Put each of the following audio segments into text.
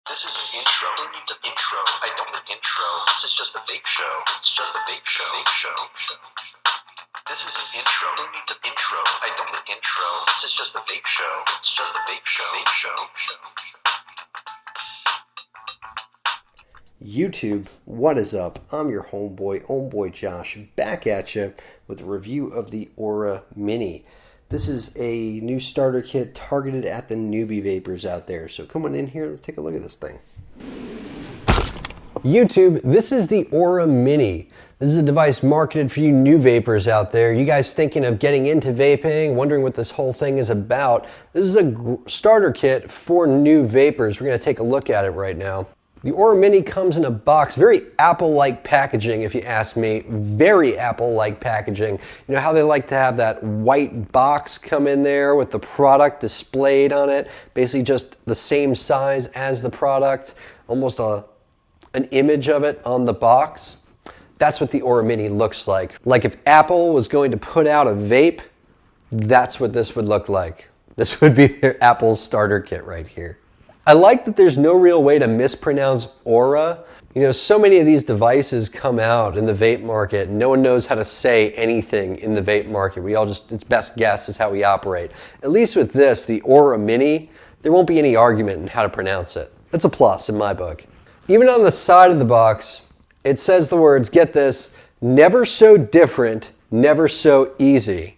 This is an intro. Who needs an intro? I don't need an intro. This is just a vape show. It's just a vape show. Vape show. This is an intro. Who needs an intro? I don't need an intro. This is just a vape show. It's just a vape show. Vape show. YouTube, what is up? I'm your homeboy Josh, back at you with a review of the Aura Mini. This is a new starter kit targeted at the newbie vapors out there. So come on in here, let's take a look at this thing. YouTube, this is the Aura Mini. This is a device marketed for you new vapors out there. You guys thinking of getting into vaping, wondering what this whole thing is about. This is a starter kit for new vapors. We're going to take a look at it right now. The Aura Mini comes in a box, very Apple-like packaging if you ask me, very Apple-like packaging. You know how they like to have that white box come in there with the product displayed on it, basically just the same size as the product, almost an image of it on the box. That's what the Aura Mini looks like. Like if Apple was going to put out a vape, that's what this would look like. This would be their Apple starter kit right here. I like that there's no real way to mispronounce Aura. You know, so many of these devices come out in the vape market and no one knows how to say anything in the vape market. We all just, it's best guess is how we operate. At least with this, the Aura Mini, there won't be any argument in how to pronounce it. That's a plus in my book. Even on the side of the box, it says the words, get this, never so different, never so easy.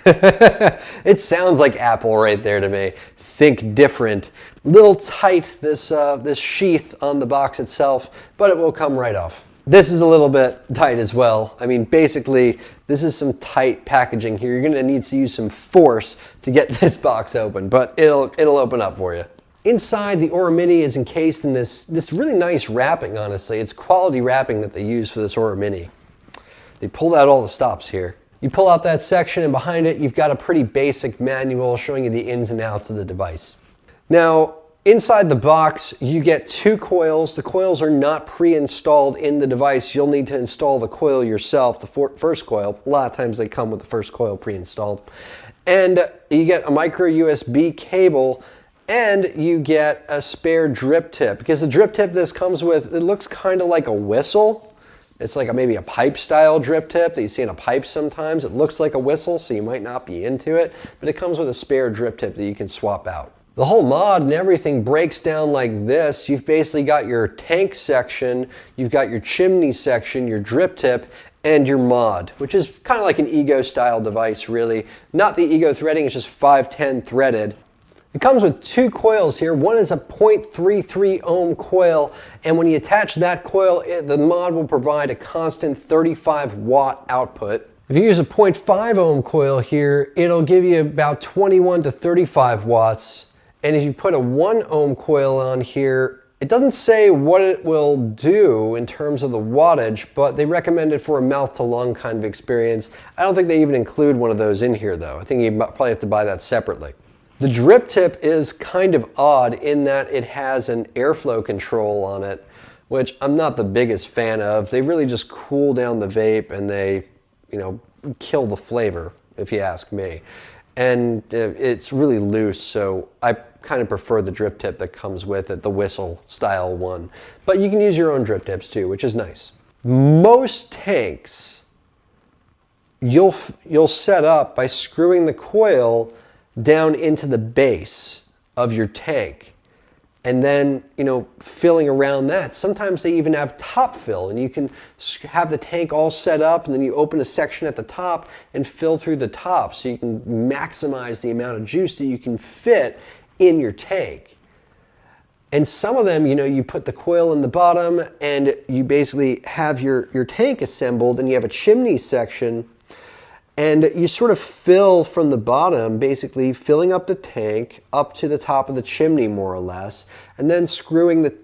It sounds like Apple right there to me. Think different. Little tight, this sheath on the box itself, but it will come right off. This is a little bit tight as well. I mean, basically, this is some tight packaging here. You're gonna need to use some force to get this box open, but it'll open up for you. Inside, the Aura Mini is encased in this really nice wrapping, honestly. It's quality wrapping that they use for this Aura Mini. They pulled out all the stops here. You pull out that section and behind it you've got a pretty basic manual showing you the ins and outs of the device. Now inside the box you get two coils. The coils are not pre-installed in the device. You'll need to install the coil yourself, the first coil. A lot of times they come with the first coil pre-installed. And you get a micro USB cable and you get a spare drip tip, because the drip tip this comes with, it looks kind of like a whistle. It's like maybe a pipe style drip tip that you see in a pipe sometimes. It looks like a whistle, so you might not be into it, but it comes with a spare drip tip that you can swap out. The whole mod and everything breaks down like this. You've basically got your tank section, you've got your chimney section, your drip tip, and your mod, which is kind of like an Ego style device really. Not the Ego threading, it's just 510 threaded. It comes with two coils here. One is a 0.33 ohm coil, and when you attach that coil, the mod will provide a constant 35 watt output. If you use a 0.5 ohm coil here, it'll give you about 21 to 35 watts. And if you put a 1 ohm coil on here, it doesn't say what it will do in terms of the wattage, but they recommend it for a mouth to lung kind of experience. I don't think they even include one of those in here though. I think you probably have to buy that separately. The drip tip is kind of odd in that it has an airflow control on it, which I'm not the biggest fan of. They really just cool down the vape and they, you know, kill the flavor, if you ask me. And it's really loose, so I kind of prefer the drip tip that comes with it, the whistle style one. But you can use your own drip tips too, which is nice. Most tanks, you'll set up by screwing the coil down into the base of your tank and then, you know, filling around that. Sometimes they even have top fill and you can have the tank all set up and then you open a section at the top and fill through the top so you can maximize the amount of juice that you can fit in your tank. And some of them, you know, you put the coil in the bottom and you basically have your tank assembled and you have a chimney section. And you sort of fill from the bottom, basically filling up the tank up to the top of the chimney more or less, and then screwing the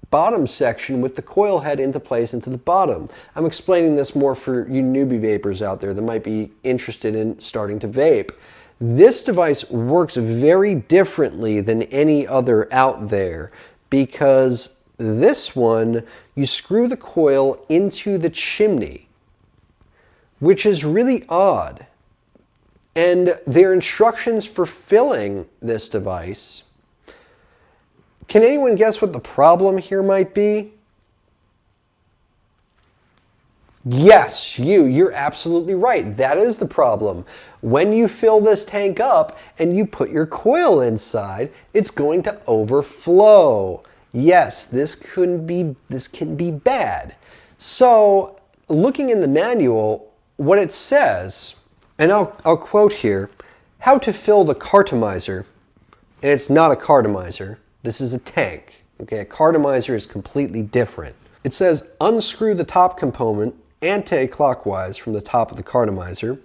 bottom section with the coil head into place into the bottom. I'm explaining this more for you newbie vapors out there that might be interested in starting to vape. This device works very differently than any other out there because this one, you screw the coil into the chimney, which is really odd. And their instructions for filling this device Can anyone guess what the problem here might be? Yes, you're absolutely right. That is the problem. When you fill this tank up and you put your coil inside, it's going to overflow. Yes, this can be bad. So, looking in the manual, what it says, and I'll quote here, how to fill the cartomizer, and it's not a cartomizer, this is a tank. Okay, a cartomizer is completely different. It says unscrew the top component anti-clockwise from the top of the cartomizer.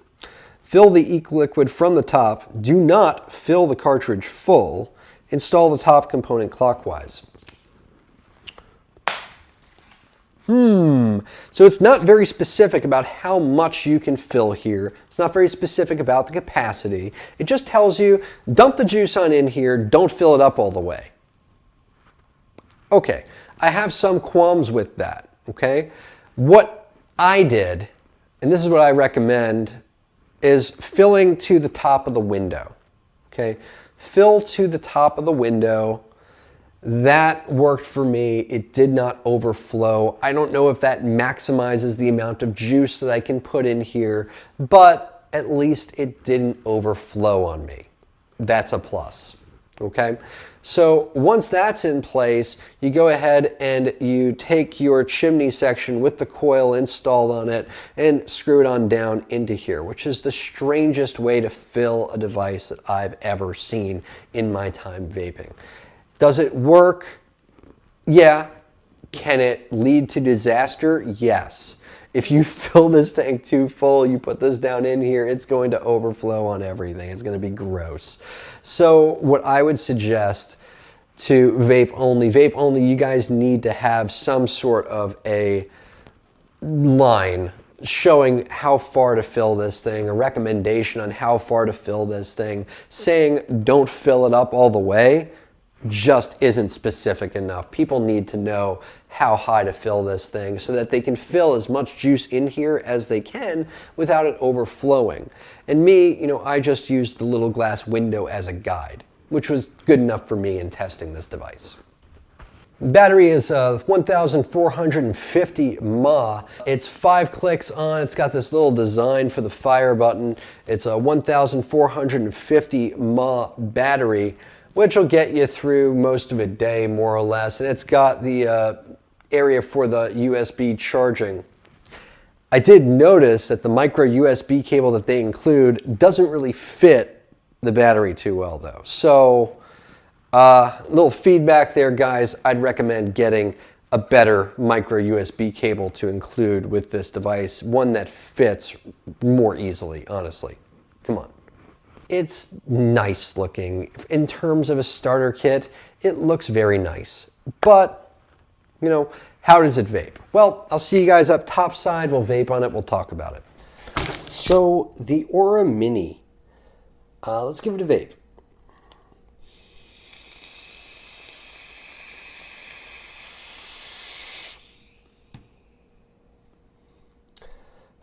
Fill the e-liquid from the top. Do not fill the cartridge full. Install the top component clockwise. So it's not very specific about how much you can fill here. It's not very specific about the capacity. It just tells you, dump the juice on in here, don't fill it up all the way. Okay, I have some qualms with that, okay? What I did, and this is what I recommend, is filling to the top of the window, okay? Fill to the top of the window. That worked for me. It did not overflow. I don't know if that maximizes the amount of juice that I can put in here, but at least it didn't overflow on me. That's a plus, okay? So once that's in place, you go ahead and you take your chimney section with the coil installed on it and screw it on down into here, which is the strangest way to fill a device that I've ever seen in my time vaping. Does it work? Yeah. Can it lead to disaster? Yes. If you fill this tank too full, you put this down in here, it's going to overflow on everything. It's going to be gross. So what I would suggest to Vape Only, you guys need to have some sort of a line showing how far to fill this thing, a recommendation on how far to fill this thing. Saying don't fill it up all the way just isn't specific enough. People need to know how high to fill this thing so that they can fill as much juice in here as they can without it overflowing. And me, I just used the little glass window as a guide, which was good enough for me in testing this device. Battery is 1450 mAh. It's 5 clicks on. It's got this little design for the fire button. It's a 1450 mAh battery, which will get you through most of a day, more or less. And it's got the area for the USB charging. I did notice that the micro USB cable that they include doesn't really fit the battery too well, though. So, little feedback there, guys. I'd recommend getting a better micro USB cable to include with this device, one that fits more easily, honestly. Come on. It's nice looking. In terms of a starter kit, it looks very nice. But, how does it vape? Well, I'll see you guys up top side. We'll vape on it. We'll talk about it. So, the Aura Mini. Let's give it a vape.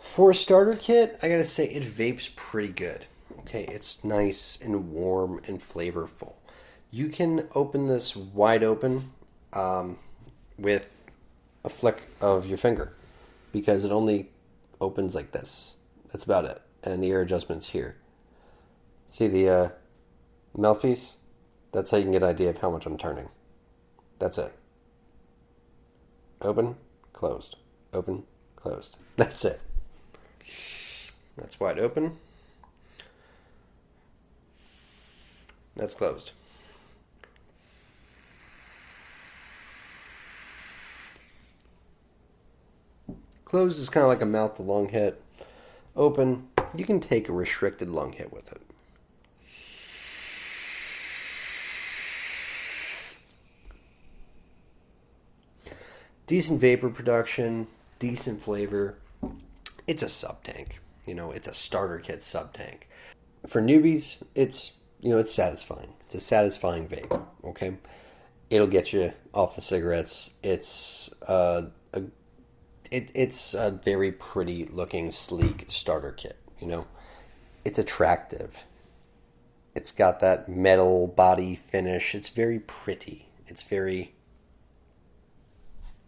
For a starter kit, I gotta say it vapes pretty good. Okay, it's nice and warm and flavorful. You can open this wide open with a flick of your finger because it only opens like this. That's about it. And the air adjustment's here. See the mouthpiece? That's how you can get an idea of how much I'm turning. That's it. Open, closed. Open, closed. That's it. That's wide open. That's closed. Closed is kind of like a mouth to lung hit. Open, you can take a restricted lung hit with it. Decent vapor production, decent flavor. It's a sub tank. It's a starter kit sub tank. For newbies, it's satisfying. It's a satisfying vape, okay? It'll get you off the cigarettes. It's a very pretty looking, sleek starter kit, It's attractive. It's got that metal body finish. It's very pretty. It's very,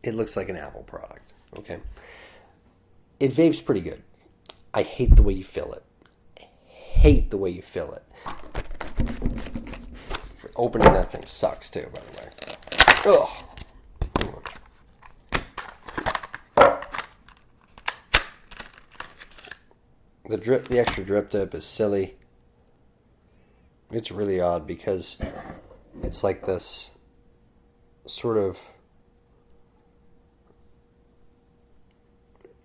it looks like an Apple product, okay? It vapes pretty good. I hate the way you fill it. I hate the way you fill it. Opening that thing sucks too, by the way. Ugh. The extra drip tip is silly. It's really odd because it's like this sort of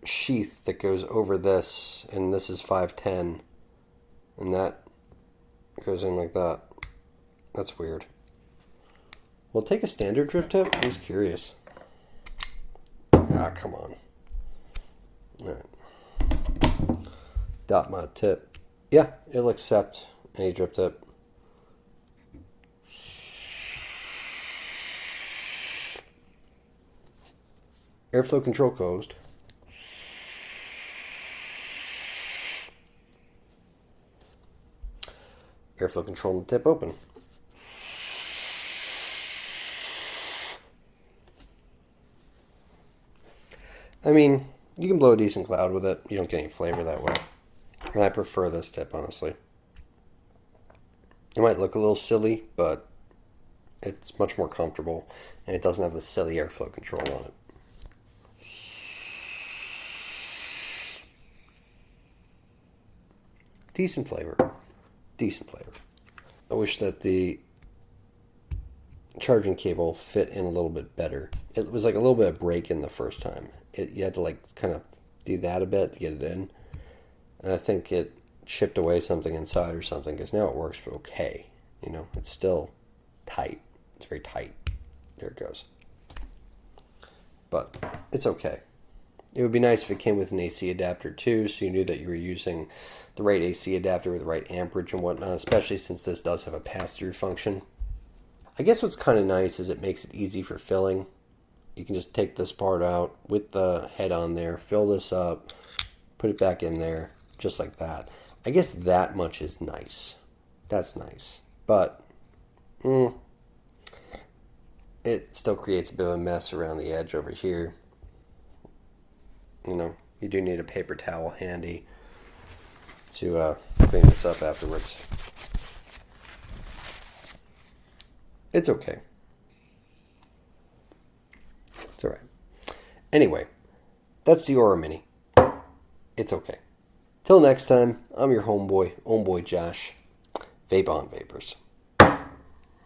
sheath that goes over this, and this is 510, and that goes in like that. That's weird. We'll take a standard drip tip. I'm just curious. Ah, come on. Alright. Dot mod tip. Yeah, it'll accept any drip tip. Airflow control closed. Airflow control and tip open. I mean, you can blow a decent cloud with it. You don't get any flavor that way. And I prefer this tip, honestly. It might look a little silly, but it's much more comfortable, and it doesn't have the silly airflow control on it. Decent flavor. Decent flavor. I wish that the charging cable fit in a little bit better. It was like a little bit of break in the first time. You had to like kind of do that a bit to get it in. And I think it chipped away something inside or something, because now it works okay. You know, it's still tight. It's very tight. There it goes. But it's okay. It would be nice if it came with an AC adapter too, so you knew that you were using the right AC adapter with the right amperage and whatnot, especially since this does have a pass-through function. I guess what's kind of nice is it makes it easy for filling. You can just take this part out with the head on there, fill this up, put it back in there, just like that. I guess that much is nice. That's nice. But it still creates a bit of a mess around the edge over here. You know, you do need a paper towel handy to clean this up afterwards. It's okay. It's alright. Anyway, that's the Aura Mini. It's okay. Till next time, I'm your homeboy Josh. Vape on, Vapers.